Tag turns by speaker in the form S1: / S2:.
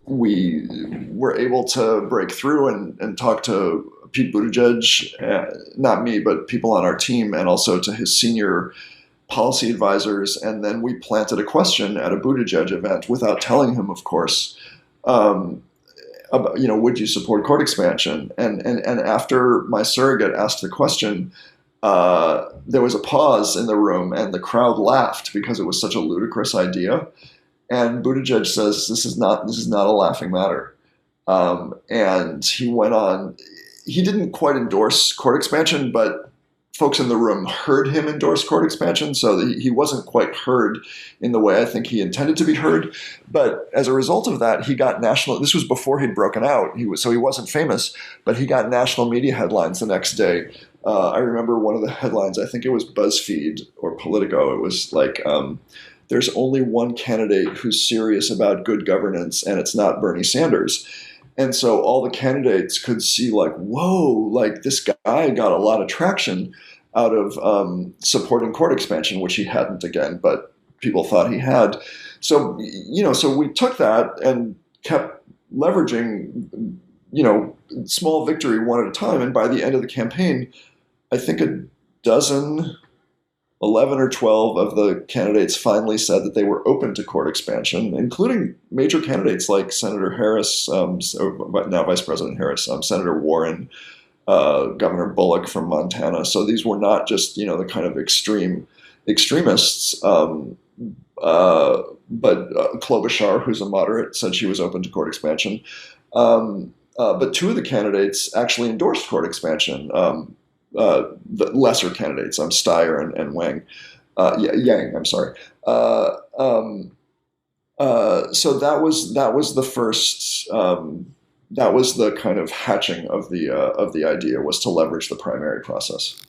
S1: we were able to break through and talk to Pete Buttigieg, not me, but people on our team, and also to his senior policy advisors. And then we planted a question at a Buttigieg event without telling him, of course, um, about, would you support court expansion? And after my surrogate asked the question, there was a pause in the room, and the crowd laughed because it was such a ludicrous idea. And Buttigieg says, "This is not a laughing matter." And he went on. He didn't quite endorse court expansion, but folks in the room heard him endorse court expansion, so he wasn't quite heard in the way I think he intended to be heard. But as a result of that, he got national. This was before he'd broken out. So he wasn't famous, but he got national media headlines the next day. I remember one of the headlines. I think it was BuzzFeed or Politico. It was like, "There's only one candidate who's serious about good governance, and it's not Bernie Sanders." And so all the candidates could see, like, whoa, like this guy got a lot of traction out of supporting court expansion, which he hadn't again, but people thought he had. So, so we took that and kept leveraging, small victory one at a time. And by the end of the campaign, I think a dozen, 11 or 12 of the candidates finally said that they were open to court expansion, including major candidates like Senator Harris, now Vice President Harris, Senator Warren, Governor Bullock from Montana. So these were not just, the kind of extremists, but Klobuchar, who's a moderate, said she was open to court expansion. But two of the candidates actually endorsed court expansion. The lesser candidates, Steyer and Wang, Yang. I'm sorry. So that was the first. That was the kind of hatching of the idea, was to leverage the primary process.